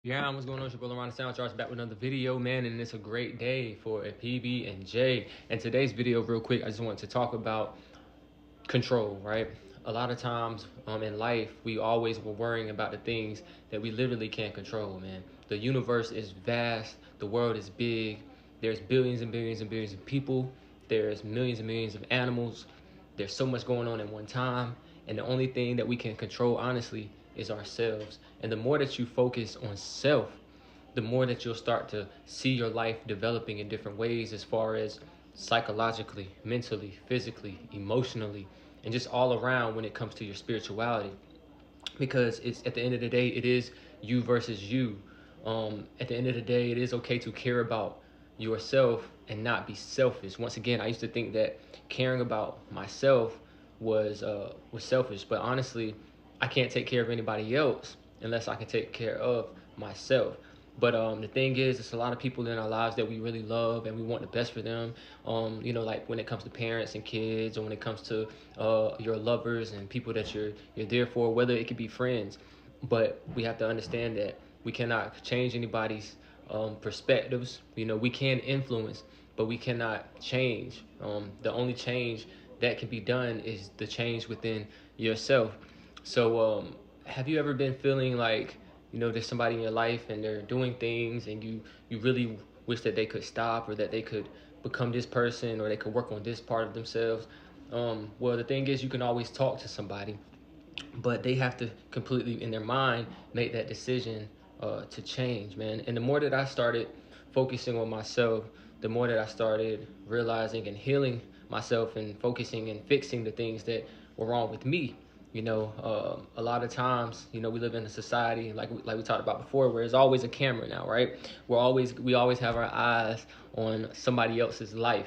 Yeah, what's going on? It's your brother Ron Sound Charge back with another video, man, and it's a great day for a PB and J. And today's video, real quick, I just want to talk about control, right? A lot of times in life, we always were worrying about the things that we literally can't control, man. The universe is vast, the world is big, there's billions and billions and billions of people, there's millions and millions of animals, there's so much going on at one time, and the only thing that we can control, honestly, is ourselves. And the more that you focus on self, the more that you'll start to see your life developing in different ways, as far as psychologically, mentally, physically, emotionally, and just all around when it comes to your spirituality. Because it's, at the end of the day, it is you versus you. At the end of the day, it is okay to care about yourself and not be selfish. Once again, I used to think that caring about myself was selfish, but honestly, I can't take care of anybody else unless I can take care of myself. But the thing is, it's a lot of people in our lives that we really love and we want the best for them. Like when it comes to parents and kids, or when it comes to your lovers and people that you're there for, whether it could be friends. But we have to understand that we cannot change anybody's perspectives. We can influence, but we cannot change. The only change that can be done is the change within yourself. So, have you ever been feeling like, there's somebody in your life and they're doing things, and you really wish that they could stop, or that they could become this person, or they could work on this part of themselves? Well, the thing is, you can always talk to somebody, but they have to completely, in their mind, make that decision to change, man. And the more that I started focusing on myself, the more that I started realizing and healing myself and focusing and fixing the things that were wrong with me. A lot of times, we live in a society like we talked about before, where there's always a camera now, right? We always have our eyes on somebody else's life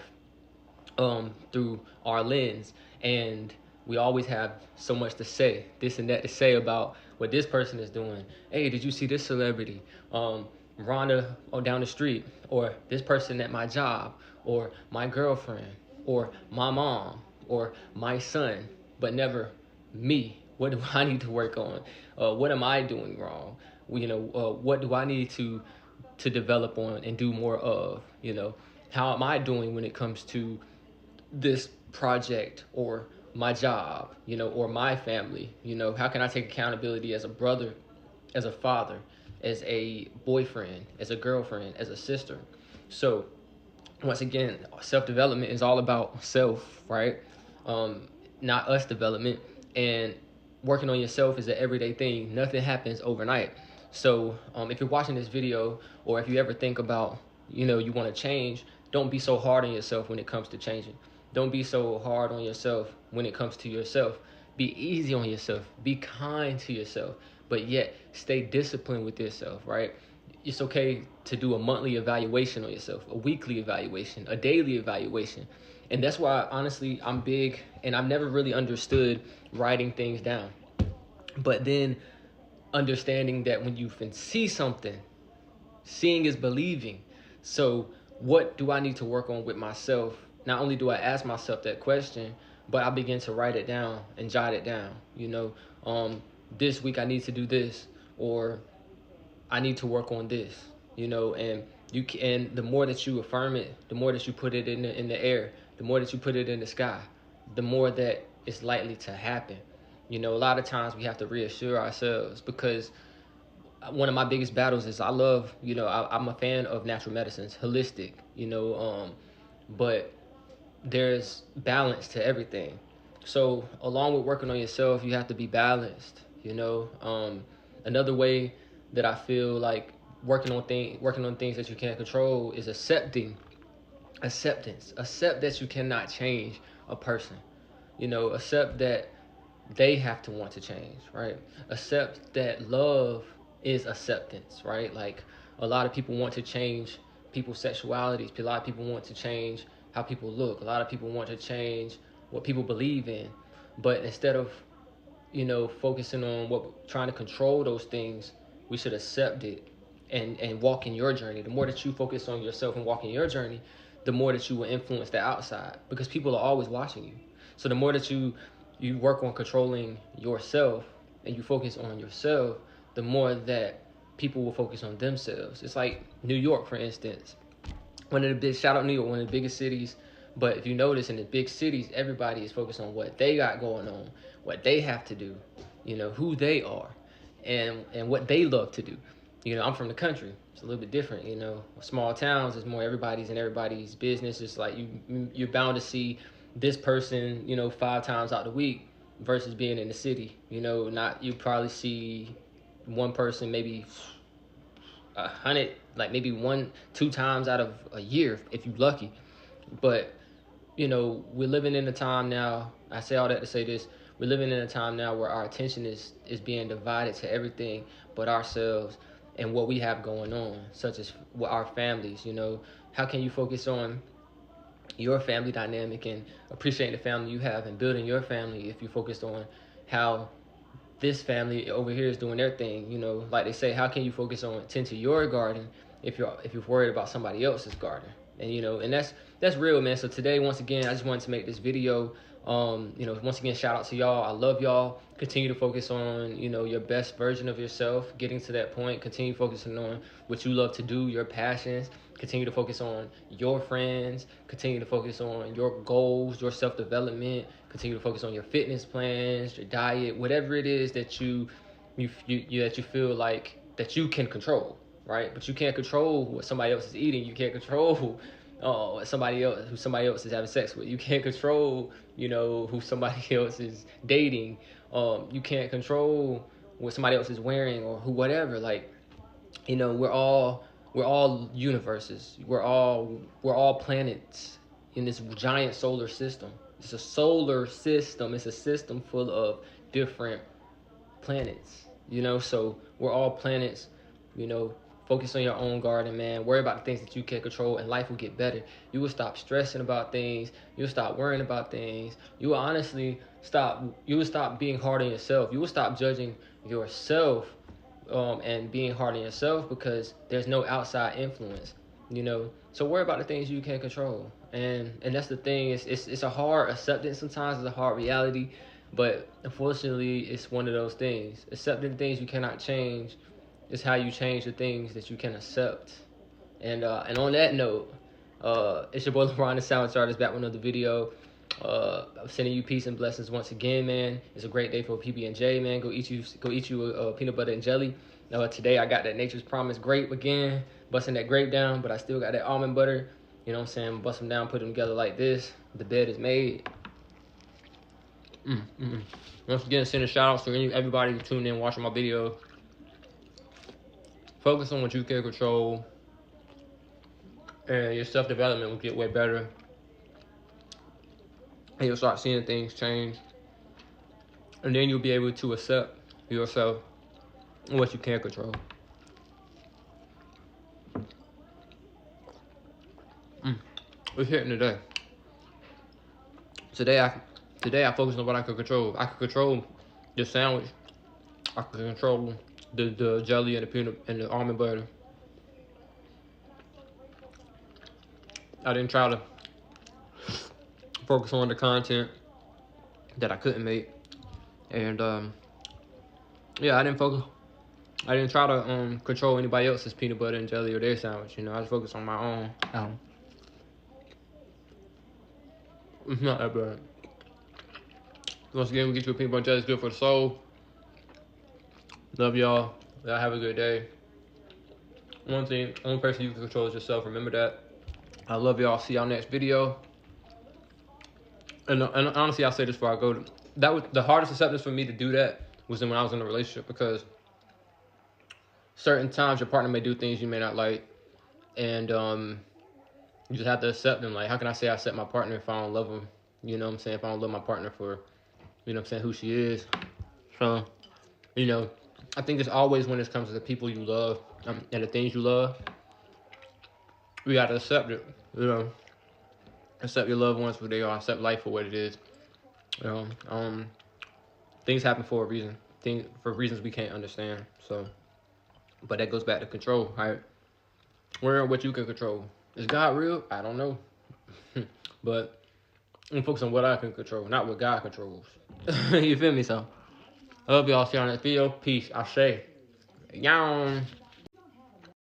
through our lens, and we always have so much to say, this and that to say about what this person is doing. Hey, did you see this celebrity? Rhonda down the street, or this person at my job, or my girlfriend, or my mom, or my son, but never me. What do I need to work on? What am I doing wrong? What do I need to develop on and do more of? How am I doing when it comes to this project, or my job, or my family? How can I take accountability as a brother, as a father, as a boyfriend, as a girlfriend, as a sister? So, once again, self-development is all about self, right? Not us development. And working on yourself is an everyday thing. Nothing happens overnight. So if you're watching this video, or if you ever think about, you want to change, don't be so hard on yourself when it comes to changing. Don't be so hard on yourself when it comes to yourself. Be easy on yourself. Be kind to yourself. But yet, stay disciplined with yourself, right? It's okay to do a monthly evaluation on yourself, a weekly evaluation, a daily evaluation. And that's why, honestly, I'm big, and I've never really understood writing things down. But then understanding that when you can see something, seeing is believing. So what do I need to work on with myself? Not only do I ask myself that question, but I begin to write it down and jot it down. This week I need to do this, or I need to work on this. And and the more that you affirm it, the more that you put it in the air, the more that you put it in the sky, the more that it's likely to happen. A lot of times we have to reassure ourselves, because one of my biggest battles is, I'm a fan of natural medicines, holistic, but there's balance to everything. So along with working on yourself, you have to be balanced. Another way that I feel like working on things that you can't control is acceptance. Accept that you cannot change a person. Accept that they have to want to change, right? Accept that love is acceptance, right? Like, a lot of people want to change people's sexualities. A lot of people want to change how people look. A lot of people want to change what people believe in. But instead of, focusing on trying to control those things, we should accept it and walk in your journey. The more that you focus on yourself and walk in your journey, the more that you will influence the outside, because people are always watching you. So the more that you work on controlling yourself and you focus on yourself, the more that people will focus on themselves. It's like New York, for instance. Shout out New York, one of the biggest cities. But if you notice, in the big cities, everybody is focused on what they got going on, what they have to do, who they are, and what they love to do. I'm from the country. It's a little bit different. Small towns is more everybody's in everybody's business. It's like you're bound to see this person, 5 times out the week versus being in the city. Not you probably see one person maybe 100, like maybe 1-2 times out of a year if you're lucky. But we're living in a time now. I say all that to say this: we're living in a time now where our attention is being divided to everything but ourselves and what we have going on, such as our families. How can you focus on your family dynamic and appreciating the family you have and building your family if you focused on how this family over here is doing their thing? Like they say, how can you focus on tend to your garden if you're worried about somebody else's garden? And that's real, man. So today, once again, I just wanted to make this video. Once again, shout out to y'all. I love y'all. Continue to focus on, your best version of yourself, getting to that point. Continue focusing on what you love to do, your passions. Continue to focus on your friends. Continue to focus on your goals, your self-development. Continue to focus on your fitness plans, your diet, whatever it is that you feel like that you can control, right? But you can't control what somebody else is eating. You can't control who somebody else is having sex with. You can't control, who somebody else is dating. You can't control what somebody else is wearing or whatever. Like, we're all universes. We're all planets in this giant solar system. It's a solar system. It's a system full of different planets. So we're all planets. Focus on your own garden, man. Worry about the things that you can control, and life will get better. You will stop stressing about things. You'll stop worrying about things. You will honestly stop being hard on yourself. You will stop judging yourself and being hard on yourself because there's no outside influence. So worry about the things you can control. And that's the thing. It's a hard acceptance sometimes. It's a hard reality. But unfortunately, it's one of those things. Accepting things you cannot change is how you change the things that you can accept. And on that note, it's your boy LeBron, the Sound Artist, back with another video. I'm sending you peace and blessings once again, man. It's a great day for PB&J, man. Go eat you peanut butter and jelly. Today I got that Nature's Promise grape again, busting that grape down, but I still got that almond butter. You know what I'm saying? Bust them down, put them together like this. The bed is made. Once again, send a shout out to everybody who tuned in watching my video. Focus on what you can control, and your self-development will get way better. And you'll start seeing things change. And then you'll be able to accept yourself and what you can control. It's hitting today. Today I focus on what I can control. I can control the sandwich. I can control the jelly and the peanut and the almond butter. I didn't try to focus on the content that I couldn't make. And yeah, I didn't try to control anybody else's peanut butter and jelly or their sandwich. I just focused on my own. It's not that bad. Once again, we get you a peanut butter and jelly. It's good for the soul. Love y'all. Y'all have a good day. Only person you can control is yourself. Remember that. I love y'all. See y'all next video. And honestly, I'll say this before I go. That was the hardest acceptance for me to do. That was when I was in a relationship, because certain times your partner may do things you may not like, and you just have to accept them. Like, how can I say I accept my partner if I don't love him? You know what I'm saying? If I don't love my partner for, who she is. So, I think it's always when it comes to the people you love and the things you love, we got to accept it. Accept your loved ones for who they are. Accept life for what it is. Things happen for a reason. For reasons we can't understand. So, but that goes back to control, right? Where what you can control. Is God real? I don't know. But I'm focused on what I can control, not what God controls. You feel me? So, I love y'all. See you on next video. Peace. I say, yawn.